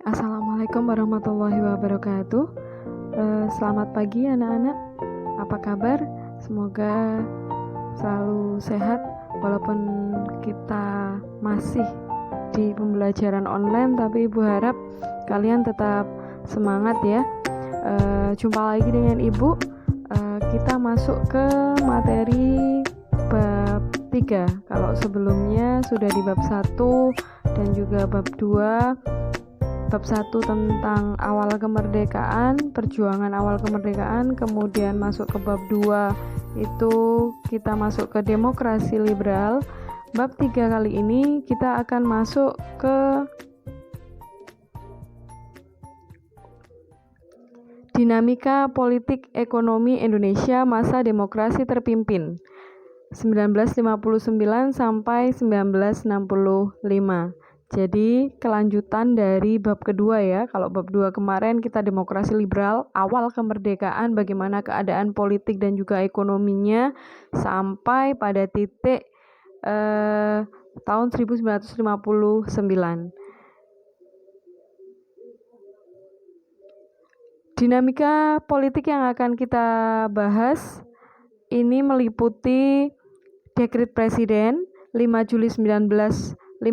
Assalamualaikum warahmatullahi wabarakatuh. Selamat pagi anak-anak. Apa kabar? Semoga selalu sehat walaupun kita masih di pembelajaran online, tapi Ibu harap kalian tetap semangat ya. Jumpa lagi dengan Ibu. Kita masuk ke materi bab 3. Kalau sebelumnya sudah di bab 1 dan juga bab 2. Bab 1 tentang awal kemerdekaan, perjuangan awal kemerdekaan, kemudian masuk ke bab 2 itu kita masuk ke demokrasi liberal. Bab 3 kali ini kita akan masuk ke dinamika politik ekonomi Indonesia masa demokrasi terpimpin 1959 sampai 1965. Jadi kelanjutan dari bab kedua ya. Kalau bab 2 kemarin kita demokrasi liberal, awal kemerdekaan, bagaimana keadaan politik dan juga ekonominya sampai pada titik tahun 1959. Dinamika politik yang akan kita bahas ini meliputi Dekret Presiden 5 Juli 1959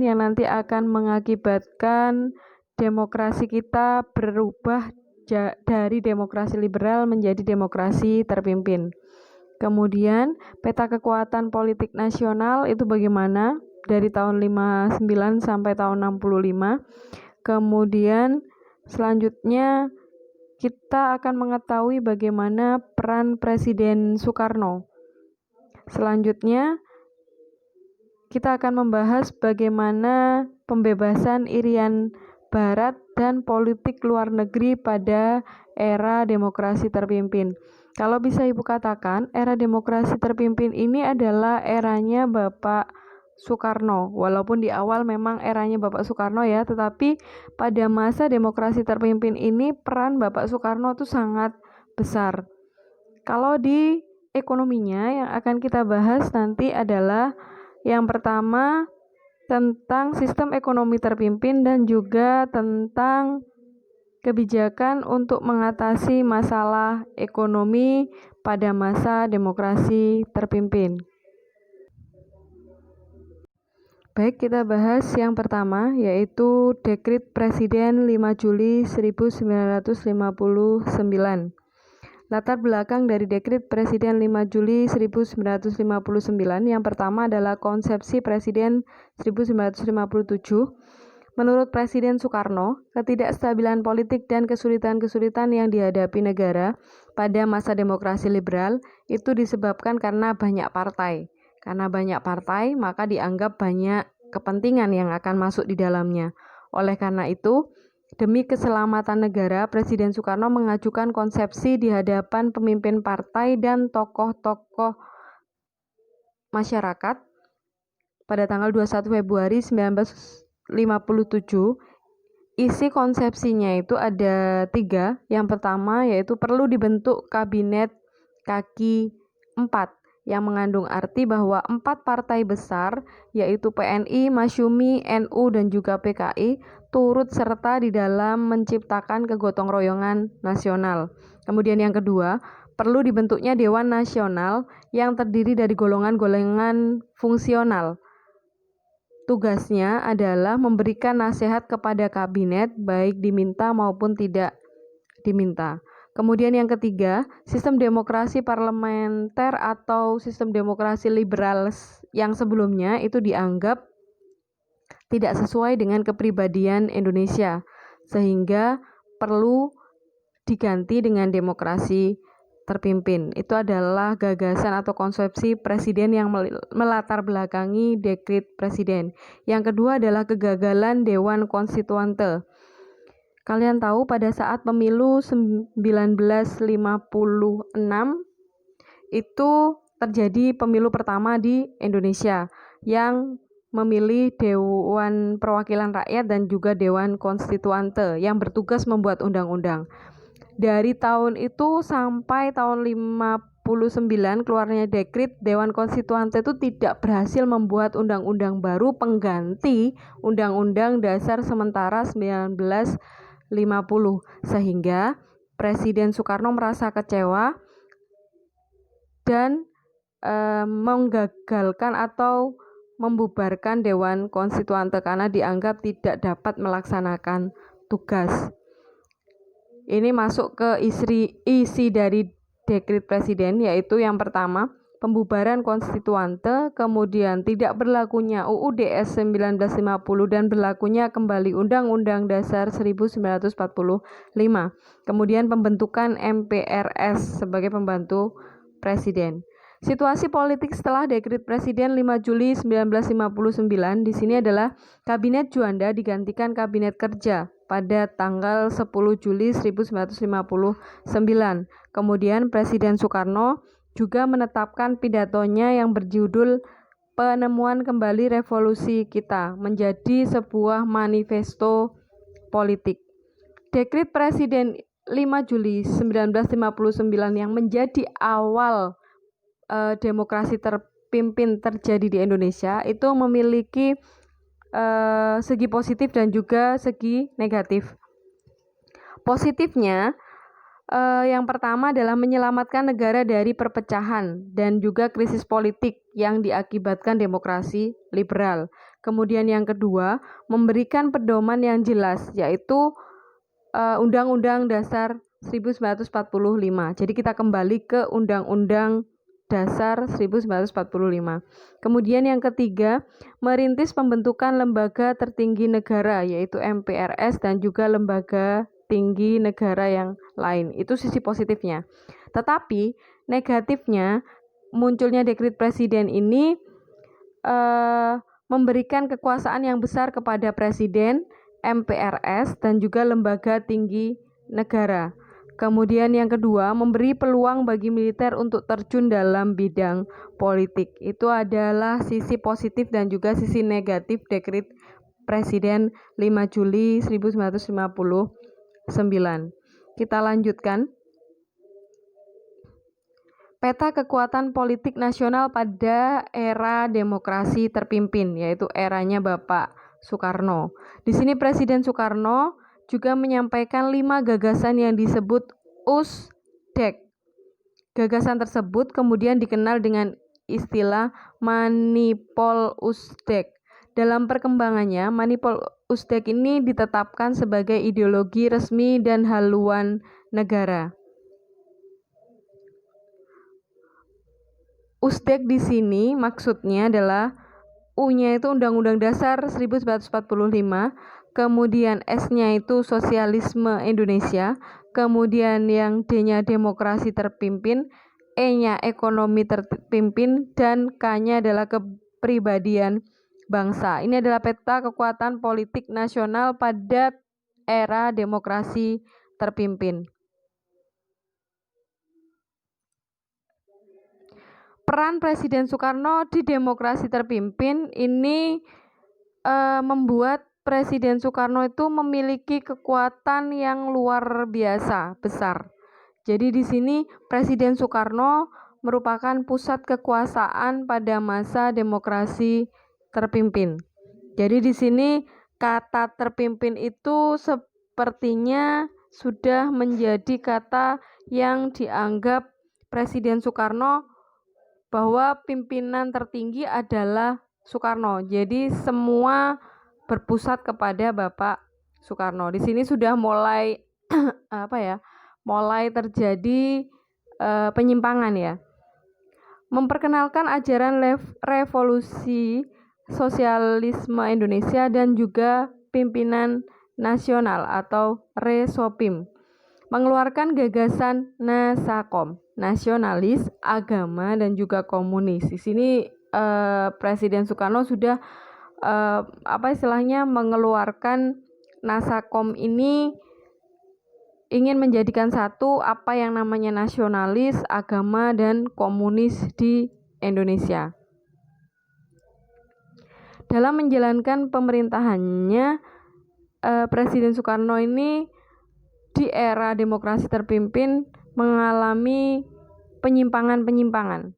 yang nanti akan mengakibatkan demokrasi kita berubah dari demokrasi liberal menjadi demokrasi terpimpin. Kemudian peta kekuatan politik nasional itu bagaimana dari tahun 59 sampai tahun 65. Kemudian selanjutnya kita akan mengetahui bagaimana peran Presiden Soekarno. Selanjutnya kita akan membahas bagaimana pembebasan Irian Barat dan politik luar negeri pada era demokrasi terpimpin. Kalau bisa Ibu katakan, era demokrasi terpimpin ini adalah eranya Bapak Soekarno. Walaupun di awal memang eranya Bapak Soekarno ya, tetapi pada masa demokrasi terpimpin ini peran Bapak Soekarno itu sangat besar. Kalau di ekonominya yang akan kita bahas nanti adalah yang pertama tentang sistem ekonomi terpimpin dan juga tentang kebijakan untuk mengatasi masalah ekonomi pada masa demokrasi terpimpin. Baik, kita bahas yang pertama yaitu Dekret Presiden 5 Juli 1959. Latar belakang dari Dekret Presiden 5 Juli 1959 yang pertama adalah konsepsi Presiden 1957. Menurut Presiden Soekarno, ketidakstabilan politik dan kesulitan-kesulitan yang dihadapi negara pada masa demokrasi liberal itu disebabkan karena banyak partai. Karena banyak partai, maka dianggap banyak kepentingan yang akan masuk di dalamnya. Oleh karena itu, demi keselamatan negara, Presiden Soekarno mengajukan konsepsi di hadapan pemimpin partai dan tokoh-tokoh masyarakat pada tanggal 21 Februari 1957. Isi konsepsinya itu ada 3. Yang pertama yaitu perlu dibentuk kabinet kaki 4 yang mengandung arti bahwa 4 partai besar yaitu PNI, Masyumi, NU, dan juga PKI turut serta di dalam menciptakan kegotong royongan nasional. Kemudian yang kedua, perlu dibentuknya Dewan Nasional yang terdiri dari golongan-golongan fungsional. Tugasnya adalah memberikan nasihat kepada kabinet baik diminta maupun tidak diminta. Kemudian yang ketiga, sistem demokrasi parlementer atau sistem demokrasi liberal yang sebelumnya itu dianggap tidak sesuai dengan kepribadian Indonesia, sehingga perlu diganti dengan demokrasi terpimpin. Itu adalah gagasan atau konsepsi presiden yang melatar belakangi Dekret Presiden. Yang kedua adalah kegagalan Dewan Konstituante. Kalian tahu pada saat pemilu 1956 itu terjadi pemilu pertama di Indonesia yang memilih Dewan Perwakilan Rakyat dan juga Dewan Konstituante yang bertugas membuat undang-undang. Dari tahun itu sampai tahun 59 keluarnya dekrit Dewan Konstituante itu tidak berhasil membuat undang-undang baru pengganti Undang-Undang Dasar sementara 1950, sehingga Presiden Soekarno merasa kecewa dan menggagalkan atau membubarkan Dewan Konstituante karena dianggap tidak dapat melaksanakan tugas. Ini masuk ke isi dari dekrit presiden, yaitu yang pertama, pembubaran konstituante, kemudian tidak berlakunya UUD 1950 dan berlakunya kembali Undang-Undang Dasar 1945, kemudian pembentukan MPRS sebagai pembantu presiden. Situasi politik setelah dekrit Presiden 5 Juli 1959 di sini adalah Kabinet Juanda digantikan Kabinet Kerja pada tanggal 10 Juli 1959. Kemudian Presiden Soekarno juga menetapkan pidatonya yang berjudul Penemuan Kembali Revolusi Kita menjadi sebuah manifesto politik. Dekrit Presiden 5 Juli 1959 yang menjadi awal demokrasi terpimpin terjadi di Indonesia itu memiliki segi positif dan juga segi negatif. Positifnya, yang pertama adalah menyelamatkan negara dari perpecahan dan juga krisis politik yang diakibatkan demokrasi liberal. Kemudian yang kedua, memberikan pedoman yang jelas, yaitu Undang-Undang Dasar 1945. Jadi kita kembali ke Undang-Undang Dasar 1945. Kemudian yang ketiga, merintis pembentukan lembaga tertinggi negara yaitu MPRS dan juga lembaga tinggi negara yang lain. Itu sisi positifnya. Tetapi negatifnya, munculnya dekrit presiden ini memberikan kekuasaan yang besar kepada presiden, MPRS dan juga lembaga tinggi negara. Kemudian yang kedua, memberi peluang bagi militer untuk terjun dalam bidang politik. Itu adalah sisi positif dan juga sisi negatif dekrit Presiden 5 Juli 1959. Kita lanjutkan. Peta kekuatan politik nasional pada era demokrasi terpimpin, yaitu eranya Bapak Soekarno. Di sini Presiden Soekarno juga menyampaikan 5 gagasan yang disebut USDEK. Gagasan tersebut kemudian dikenal dengan istilah Manipol USDEK. Dalam perkembangannya, Manipol USDEK ini ditetapkan sebagai ideologi resmi dan haluan negara. USDEK di sini maksudnya adalah U-nya itu Undang-Undang Dasar 1945, kemudian S-nya itu Sosialisme Indonesia, kemudian yang D-nya Demokrasi Terpimpin, E-nya Ekonomi Terpimpin, dan K-nya adalah Kepribadian Bangsa. Ini adalah peta kekuatan politik nasional pada era demokrasi terpimpin. Peran Presiden Soekarno di demokrasi terpimpin ini membuat Presiden Soekarno itu memiliki kekuatan yang luar biasa besar. Jadi di sini Presiden Soekarno merupakan pusat kekuasaan pada masa demokrasi terpimpin. Jadi di sini kata terpimpin itu sepertinya sudah menjadi kata yang dianggap Presiden Soekarno bahwa pimpinan tertinggi adalah Soekarno. Jadi semua berpusat kepada Bapak Soekarno. Di sini sudah mulai mulai terjadi penyimpangan ya. Memperkenalkan ajaran revolusi sosialisme Indonesia dan juga pimpinan nasional atau Resopim. Mengeluarkan gagasan Nasakom, nasionalis, agama dan juga komunis. Di sini Presiden Soekarno sudah mengeluarkan Nasakom ini ingin menjadikan satu apa yang namanya nasionalis, agama dan komunis di Indonesia. Dalam menjalankan pemerintahannya, Presiden Soekarno ini di era demokrasi terpimpin mengalami penyimpangan-penyimpangan.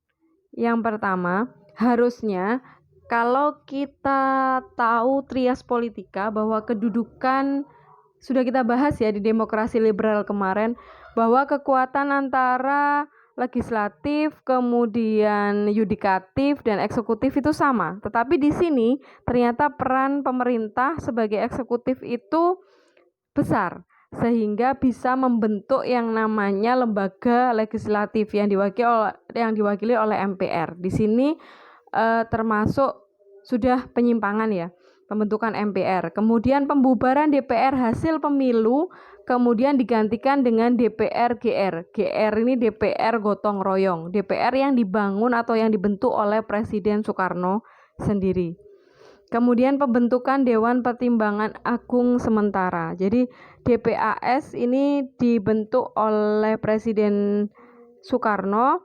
Yang pertama, harusnya kalau kita tahu trias politika bahwa kedudukan sudah kita bahas ya di demokrasi liberal kemarin, bahwa kekuatan antara legislatif, kemudian yudikatif dan eksekutif itu sama. Tetapi di sini ternyata peran pemerintah sebagai eksekutif itu besar, sehingga bisa membentuk yang namanya lembaga legislatif yang diwakili oleh MPR. Di sini termasuk sudah penyimpangan ya, pembentukan MPR. Kemudian pembubaran DPR hasil pemilu kemudian digantikan dengan DPR GR. GR ini DPR gotong royong, DPR yang dibangun atau yang dibentuk oleh Presiden Soekarno sendiri. Kemudian pembentukan Dewan Pertimbangan Agung sementara. Jadi DPAS ini dibentuk oleh Presiden Soekarno,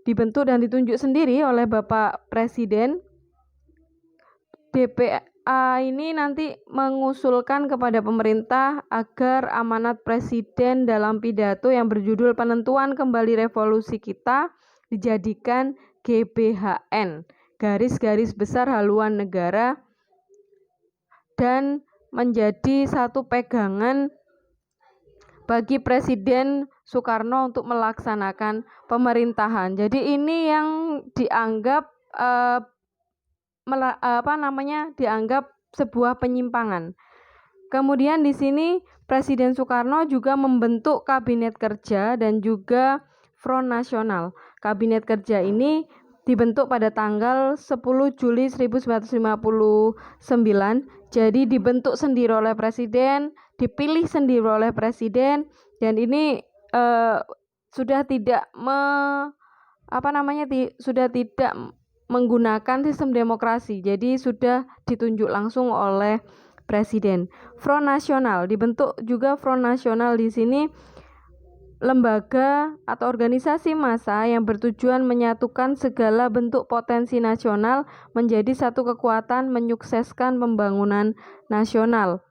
dibentuk dan ditunjuk sendiri oleh Bapak Presiden. DPA ini nanti mengusulkan kepada pemerintah agar amanat Presiden dalam pidato yang berjudul Penentuan Kembali Revolusi Kita dijadikan GBHN, garis-garis besar haluan negara, dan menjadi satu pegangan bagi Presiden Soekarno untuk melaksanakan pemerintahan. Jadi ini yang dianggap dianggap sebuah penyimpangan. Kemudian di sini Presiden Soekarno juga membentuk kabinet kerja dan juga Front Nasional. Kabinet kerja ini dibentuk pada tanggal 10 Juli 1959. Jadi dibentuk sendiri oleh Presiden, dipilih sendiri oleh Presiden, dan ini sudah tidak menggunakan sistem demokrasi. Jadi sudah ditunjuk langsung oleh Presiden. Front Nasional dibentuk juga. Front Nasional di sini lembaga atau organisasi massa yang bertujuan menyatukan segala bentuk potensi nasional menjadi satu kekuatan menyukseskan pembangunan nasional,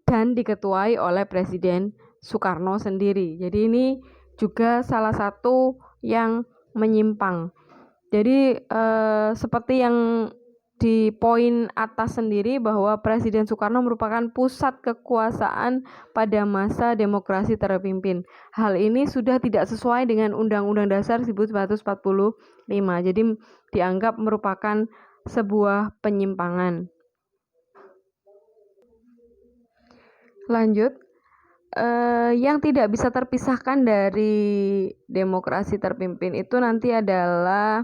dan diketuai oleh Presiden Soekarno sendiri. Jadi ini juga salah satu yang menyimpang. Jadi seperti yang di poin atas sendiri, bahwa Presiden Soekarno merupakan pusat kekuasaan pada masa demokrasi terpimpin. Hal ini sudah tidak sesuai dengan Undang-Undang Dasar 1945. Jadi dianggap merupakan sebuah penyimpangan. Lanjut, yang tidak bisa terpisahkan dari demokrasi terpimpin itu nanti adalah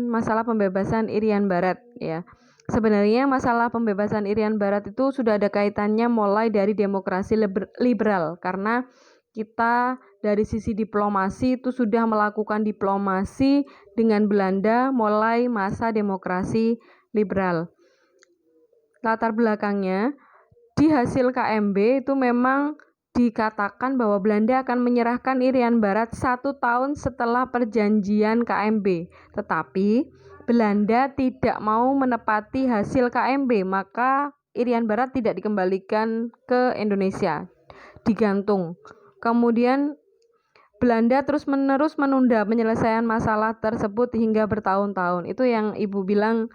masalah pembebasan Irian Barat ya. Sebenarnya masalah pembebasan Irian Barat itu sudah ada kaitannya mulai dari demokrasi liberal, karena kita dari sisi diplomasi itu sudah melakukan diplomasi dengan Belanda mulai masa demokrasi liberal. Latar belakangnya, di hasil KMB itu memang dikatakan bahwa Belanda akan menyerahkan Irian Barat 1 tahun setelah perjanjian KMB. Tetapi Belanda tidak mau menepati hasil KMB, maka Irian Barat tidak dikembalikan ke Indonesia, digantung. Kemudian Belanda terus-menerus menunda penyelesaian masalah tersebut hingga bertahun-tahun. Itu yang Ibu bilang,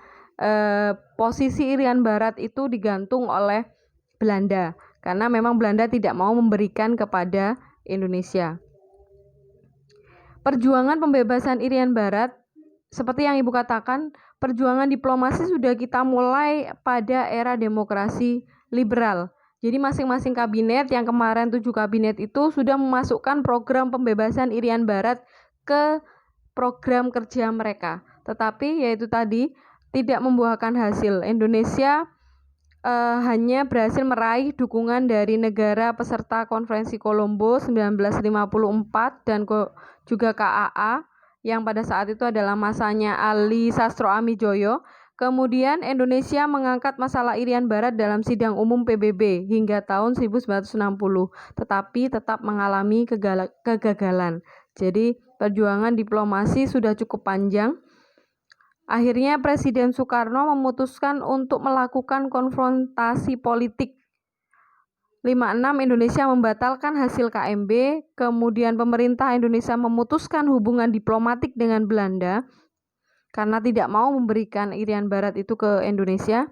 posisi Irian Barat itu digantung oleh Belanda, karena memang Belanda tidak mau memberikan kepada Indonesia. Perjuangan pembebasan Irian Barat, seperti yang Ibu katakan, perjuangan diplomasi sudah kita mulai pada era demokrasi liberal. Jadi masing-masing kabinet, yang kemarin 7 kabinet itu sudah memasukkan program pembebasan Irian Barat ke program kerja mereka. Tetapi yaitu tadi tidak membuahkan hasil. Indonesia hanya berhasil meraih dukungan dari negara peserta Konferensi Kolombo 1954 dan juga KAA, yang pada saat itu adalah masanya Ali Sastro Amijoyo. Kemudian Indonesia mengangkat masalah Irian Barat dalam sidang umum PBB hingga tahun 1960, tetapi tetap mengalami kegagalan. Jadi perjuangan diplomasi sudah cukup panjang. Akhirnya Presiden Soekarno memutuskan untuk melakukan konfrontasi politik 56 Indonesia membatalkan hasil KMB, kemudian pemerintah Indonesia memutuskan hubungan diplomatik dengan Belanda karena tidak mau memberikan Irian Barat itu ke Indonesia.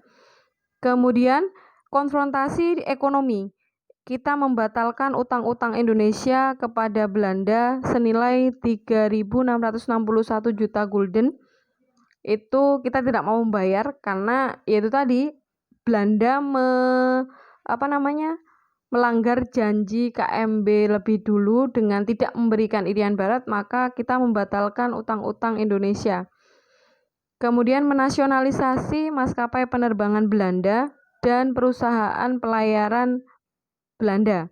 Kemudian konfrontasi ekonomi, kita membatalkan utang-utang Indonesia kepada Belanda senilai 3.661 juta gulden. Itu kita tidak mau membayar karena yaitu tadi Belanda melanggar janji KMB lebih dulu dengan tidak memberikan Irian Barat, maka kita membatalkan utang-utang Indonesia. Kemudian menasionalisasi maskapai penerbangan Belanda dan perusahaan pelayaran Belanda.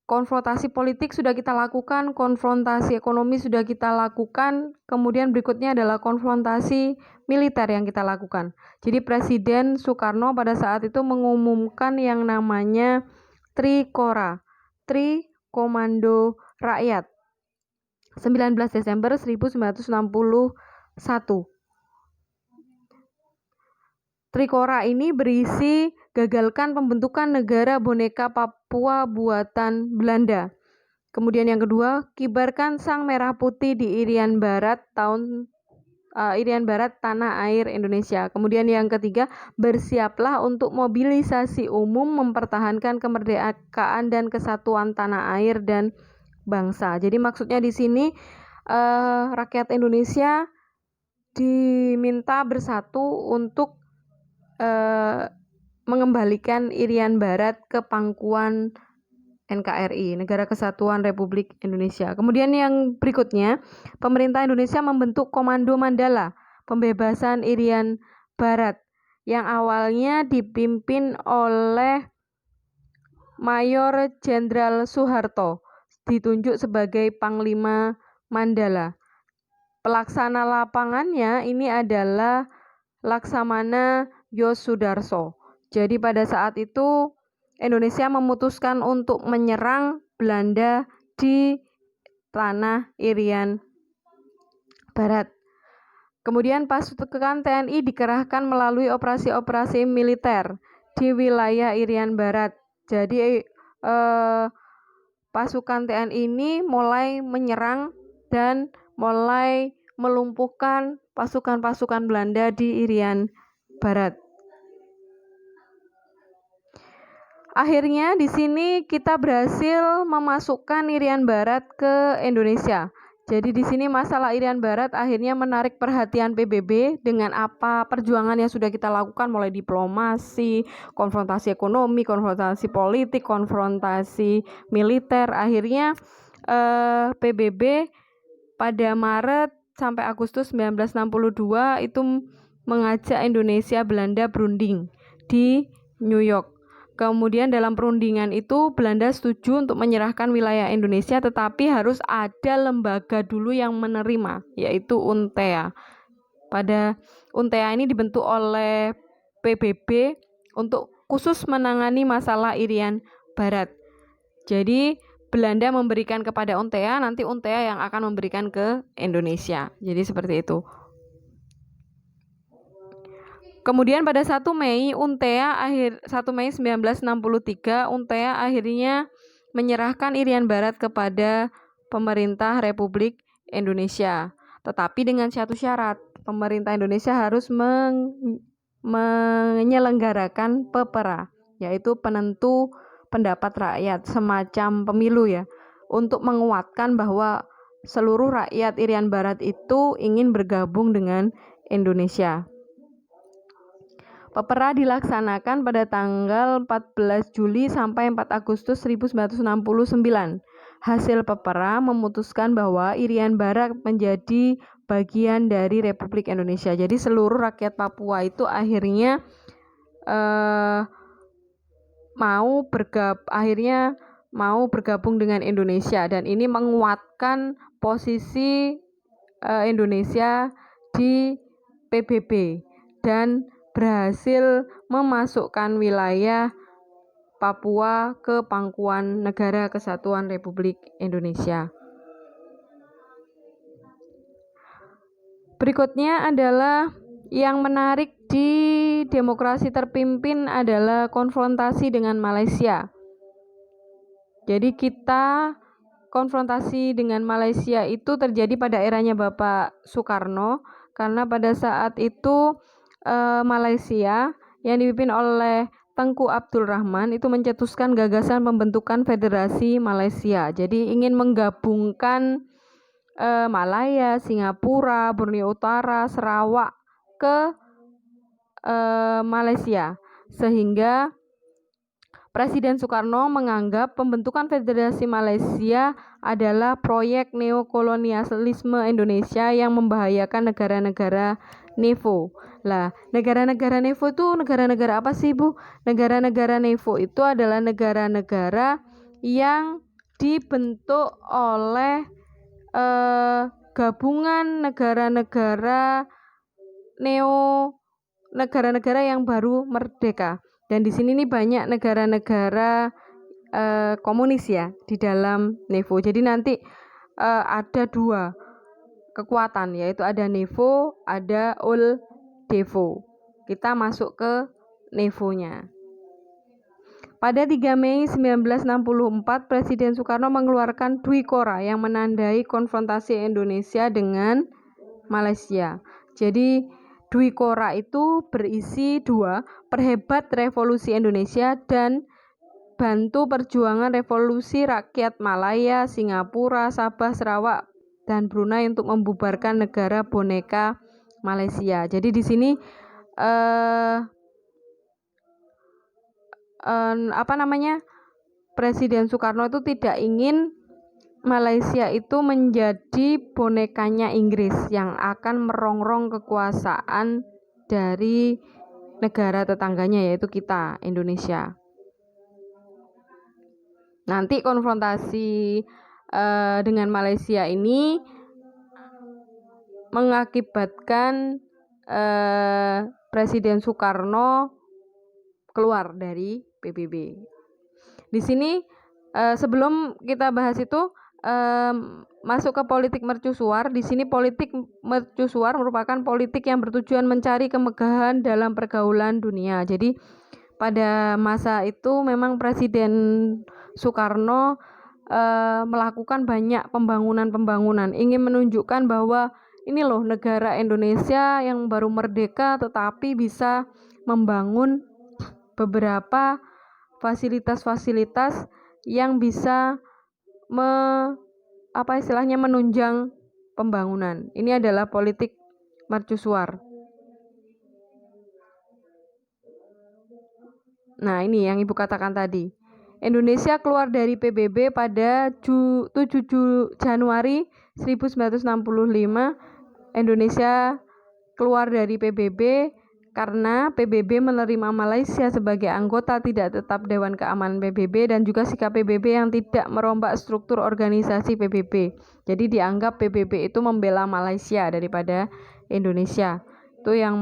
Konfrontasi politik sudah kita lakukan, konfrontasi ekonomi sudah kita lakukan, kemudian berikutnya adalah konfrontasi militer yang kita lakukan. Jadi Presiden Soekarno pada saat itu mengumumkan yang namanya Trikora, Tri Komando Rakyat, 19 Desember 1961. Trikora ini berisi gagalkan pembentukan negara boneka Papua buatan Belanda. Kemudian yang kedua, kibarkan sang merah putih di Irian Barat tanah air Indonesia. Kemudian yang ketiga, bersiaplah untuk mobilisasi umum mempertahankan kemerdekaan dan kesatuan tanah air dan bangsa. Jadi maksudnya di sini rakyat Indonesia diminta bersatu untuk mengembalikan Irian Barat ke pangkuan NKRI, Negara Kesatuan Republik Indonesia. Kemudian yang berikutnya, pemerintah Indonesia membentuk Komando Mandala, pembebasan Irian Barat, yang awalnya dipimpin oleh Mayor Jenderal Soeharto, ditunjuk sebagai Panglima Mandala. Pelaksana lapangannya ini adalah Laksamana Yosudarso. Jadi pada saat itu Indonesia memutuskan untuk menyerang Belanda di tanah Irian Barat. Kemudian pasukan TNI dikerahkan melalui operasi-operasi militer di wilayah Irian Barat. Jadi pasukan TNI ini mulai menyerang dan mulai melumpuhkan pasukan-pasukan Belanda di Irian Barat. Akhirnya di sini kita berhasil memasukkan Irian Barat ke Indonesia. Jadi di sini masalah Irian Barat akhirnya menarik perhatian PBB dengan apa perjuangan yang sudah kita lakukan, mulai diplomasi, konfrontasi ekonomi, konfrontasi politik, konfrontasi militer. Akhirnya PBB pada Maret sampai Agustus 1962 itu mengajak Indonesia Belanda berunding di New York. Kemudian dalam perundingan itu Belanda setuju untuk menyerahkan wilayah Indonesia, tetapi harus ada lembaga dulu yang menerima, yaitu UNTEA. Pada UNTEA ini dibentuk oleh PBB untuk khusus menangani masalah Irian Barat. Jadi Belanda memberikan kepada UNTEA, nanti UNTEA yang akan memberikan ke Indonesia. Jadi seperti itu. Kemudian pada 1 Mei 1963 UNTEA akhirnya menyerahkan Irian Barat kepada pemerintah Republik Indonesia. Tetapi dengan satu syarat, pemerintah Indonesia harus menyelenggarakan PEPERA, yaitu penentu pendapat rakyat, semacam pemilu ya, untuk menguatkan bahwa seluruh rakyat Irian Barat itu ingin bergabung dengan Indonesia. PEPERA dilaksanakan pada tanggal 14 Juli sampai 4 Agustus 1969. Hasil PEPERA memutuskan bahwa Irian Barat menjadi bagian dari Republik Indonesia. Jadi seluruh rakyat Papua itu akhirnya mau bergabung dengan Indonesia, dan ini menguatkan posisi Indonesia di PBB dan berhasil memasukkan wilayah Papua ke pangkuan Negara Kesatuan Republik Indonesia. Berikutnya adalah yang menarik di demokrasi terpimpin adalah konfrontasi dengan Malaysia. Jadi kita konfrontasi dengan Malaysia itu terjadi pada eranya Bapak Soekarno, karena pada saat itu Malaysia yang dipimpin oleh Tengku Abdul Rahman itu mencetuskan gagasan pembentukan Federasi Malaysia. Jadi ingin menggabungkan Malaya, Singapura, Borneo Utara, Sarawak ke Malaysia, sehingga Presiden Soekarno menganggap pembentukan Federasi Malaysia adalah proyek neokolonialisme Indonesia yang membahayakan negara-negara NEVO. Lah, negara-negara NEVO itu negara-negara apa sih, Bu? Negara-negara NEVO itu adalah negara-negara yang dibentuk oleh gabungan negara-negara negara-negara yang baru merdeka. Dan di sini nih banyak negara-negara komunis ya di dalam NEVO. Jadi nanti ada dua kekuatan, yaitu ada NEVO, ada ULDEVO. Kita masuk ke NEVO-nya. Pada 3 Mei 1964, Presiden Soekarno mengeluarkan Dwikora yang menandai konfrontasi Indonesia dengan Malaysia. Jadi Dwikora itu berisi 2, perhebat revolusi Indonesia dan bantu perjuangan revolusi rakyat Malaya, Singapura, Sabah, Sarawak, dan Brunei untuk membubarkan negara boneka Malaysia. Jadi di sini Presiden Soekarno itu tidak ingin Malaysia itu menjadi bonekanya Inggris yang akan merongrong kekuasaan dari negara tetangganya, yaitu kita, Indonesia. Nanti konfrontasi dengan Malaysia ini mengakibatkan Presiden Soekarno keluar dari PBB. Di sini sebelum kita bahas itu masuk ke politik mercusuar. Di sini politik mercusuar merupakan politik yang bertujuan mencari kemegahan dalam pergaulan dunia. Jadi pada masa itu memang Presiden Soekarno melakukan banyak pembangunan, ingin menunjukkan bahwa ini loh negara Indonesia yang baru merdeka tetapi bisa membangun beberapa fasilitas-fasilitas yang bisa menunjang pembangunan. Ini adalah politik mercusuar. Nah, ini yang Ibu katakan tadi. Indonesia keluar dari PBB pada 7 Januari 1965. Indonesia keluar dari PBB karena PBB menerima Malaysia sebagai anggota tidak tetap Dewan Keamanan PBB dan juga sikap PBB yang tidak merombak struktur organisasi PBB. Jadi dianggap PBB itu membela Malaysia daripada Indonesia. Itu yang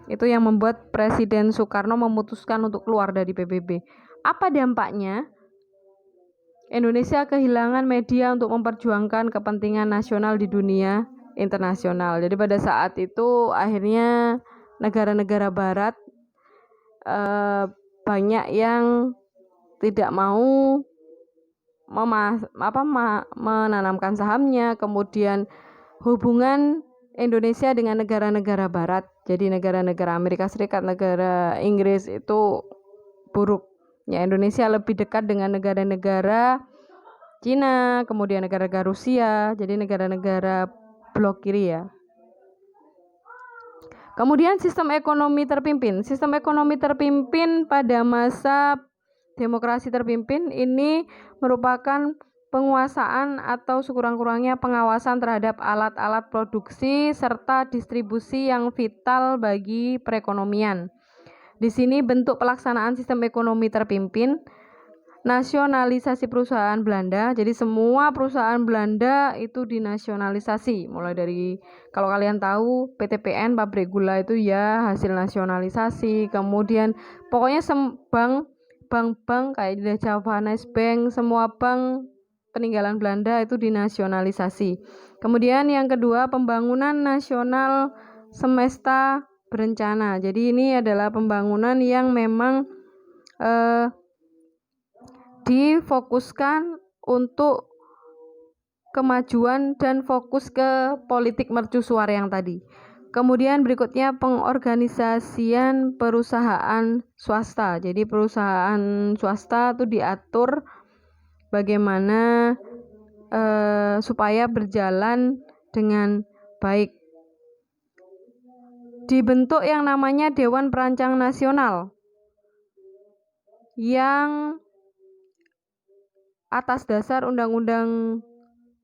itu yang membuat Presiden Soekarno memutuskan untuk keluar dari PBB. Apa dampaknya? Indonesia kehilangan media untuk memperjuangkan kepentingan nasional di dunia internasional. Jadi pada saat itu akhirnya negara-negara barat banyak yang tidak mau menanamkan sahamnya. Kemudian hubungan Indonesia dengan negara-negara barat, jadi negara-negara Amerika Serikat, negara Inggris itu buruk. Ya, Indonesia lebih dekat dengan negara-negara Cina, kemudian negara-negara Rusia, jadi negara-negara blok kiri ya. Kemudian sistem ekonomi terpimpin. Sistem ekonomi terpimpin pada masa demokrasi terpimpin ini merupakan penguasaan atau sekurang-kurangnya pengawasan terhadap alat-alat produksi serta distribusi yang vital bagi perekonomian. Di sini bentuk pelaksanaan sistem ekonomi terpimpin, nasionalisasi perusahaan Belanda. Jadi semua perusahaan Belanda itu dinasionalisasi. Mulai dari, kalau kalian tahu, PTPN, pabrik gula itu ya hasil nasionalisasi. Kemudian pokoknya bank-bank kayak Javanes Bank, semua bank peninggalan Belanda itu dinasionalisasi. Kemudian yang kedua, pembangunan nasional semesta berencana. Jadi ini adalah pembangunan yang memang difokuskan untuk kemajuan dan fokus ke politik mercusuar yang tadi. Kemudian berikutnya pengorganisasian perusahaan swasta. Jadi perusahaan swasta itu diatur bagaimana supaya berjalan dengan baik. Dibentuk yang namanya Dewan Perancang Nasional yang atas dasar Undang-Undang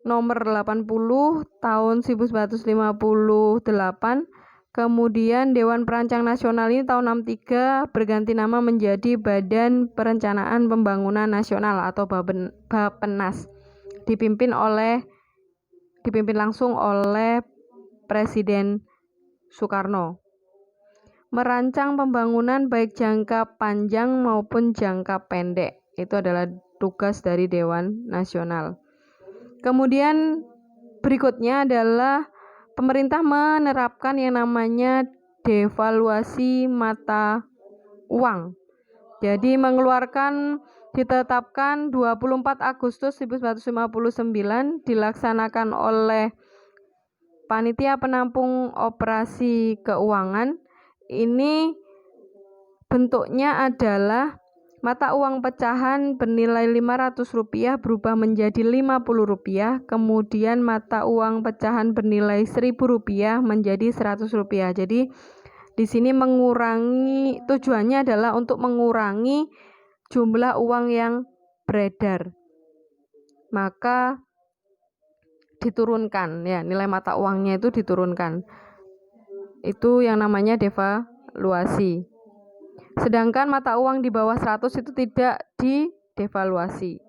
Nomor 80 tahun 1958. Kemudian Dewan Perancang Nasional ini tahun 63 berganti nama menjadi Badan Perencanaan Pembangunan Nasional atau Bappenas, dipimpin langsung oleh Presiden Soekarno. Merancang pembangunan baik jangka panjang maupun jangka pendek. Itu adalah tugas dari Dewan Nasional. Kemudian berikutnya adalah pemerintah menerapkan yang namanya devaluasi mata uang. Jadi ditetapkan 24 Agustus 1959 dilaksanakan oleh Panitia Penampung Operasi Keuangan. Ini bentuknya adalah mata uang pecahan bernilai Rp500 berubah menjadi Rp50, kemudian mata uang pecahan bernilai Rp1.000 menjadi Rp100. Jadi di sini tujuannya adalah untuk mengurangi jumlah uang yang beredar. Maka diturunkan ya, nilai mata uangnya itu diturunkan. Itu yang namanya devaluasi. Sedangkan mata uang di bawah 100 itu tidak didevaluasi.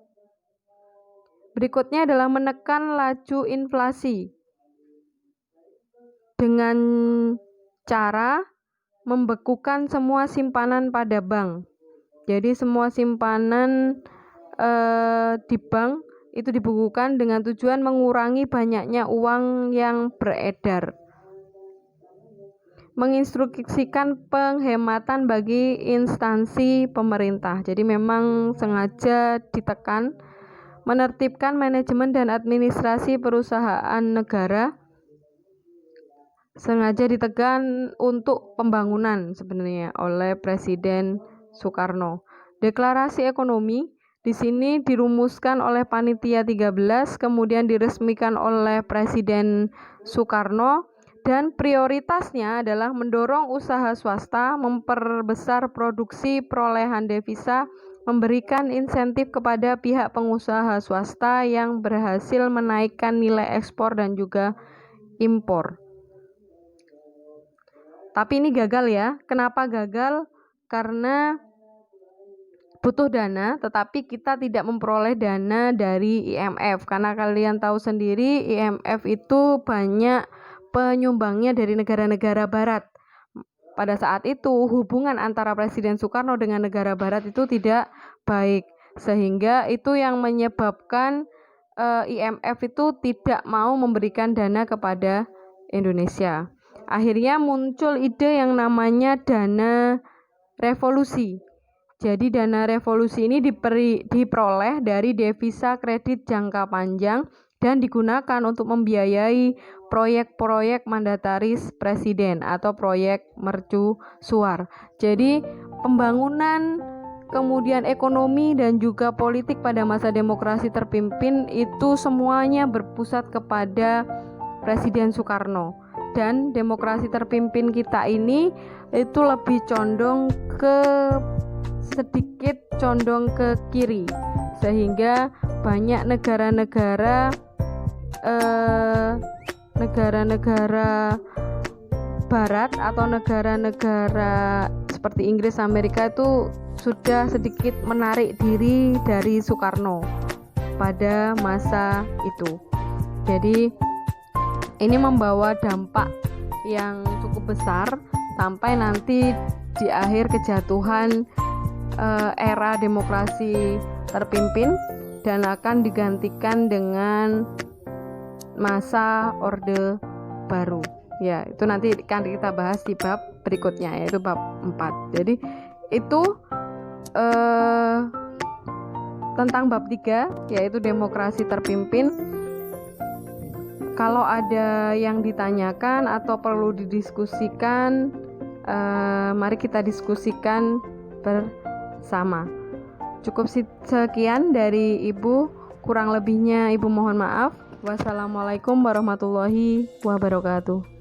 Berikutnya adalah menekan laju inflasi dengan cara membekukan semua simpanan pada bank. Jadi semua simpanan di bank itu dibekukan dengan tujuan mengurangi banyaknya uang yang beredar. Menginstruksikan penghematan bagi instansi pemerintah. Jadi memang sengaja ditekan, menertibkan manajemen dan administrasi perusahaan negara. Sengaja ditekan untuk pembangunan sebenarnya oleh Presiden Soekarno. Deklarasi ekonomi di sini dirumuskan oleh Panitia 13, kemudian diresmikan oleh Presiden Soekarno. Dan prioritasnya adalah mendorong usaha swasta, memperbesar produksi perolehan devisa, memberikan insentif kepada pihak pengusaha swasta yang berhasil menaikkan nilai ekspor dan juga impor. Tapi ini gagal ya. Kenapa gagal? Karena butuh dana, tetapi kita tidak memperoleh dana dari IMF. Karena kalian tahu sendiri, IMF itu banyak penyumbangnya dari negara-negara barat. Pada saat itu hubungan antara Presiden Soekarno dengan negara barat itu tidak baik, sehingga itu yang menyebabkan IMF itu tidak mau memberikan dana kepada Indonesia. Akhirnya muncul ide yang namanya dana revolusi. Jadi dana revolusi ini diperoleh dari devisa kredit jangka panjang dan digunakan untuk membiayai proyek-proyek mandataris presiden atau proyek mercusuar. Jadi pembangunan, kemudian ekonomi dan juga politik pada masa demokrasi terpimpin itu semuanya berpusat kepada Presiden Soekarno. Dan demokrasi terpimpin kita ini itu lebih sedikit condong ke kiri, sehingga banyak negara-negara barat atau negara-negara seperti Inggris, Amerika itu sudah sedikit menarik diri dari Soekarno pada masa itu. Jadi ini membawa dampak yang cukup besar sampai nanti di akhir kejatuhan era demokrasi terpimpin dan akan digantikan dengan masa Orde Baru. Ya, itu nanti akan kita bahas di bab berikutnya, yaitu bab 4. Jadi itu tentang bab 3, yaitu demokrasi terpimpin. Kalau ada yang ditanyakan atau perlu didiskusikan, mari kita diskusikan bersama. Cukup sekian dari Ibu, kurang lebihnya Ibu mohon maaf. Wassalamualaikum warahmatullahi wabarakatuh.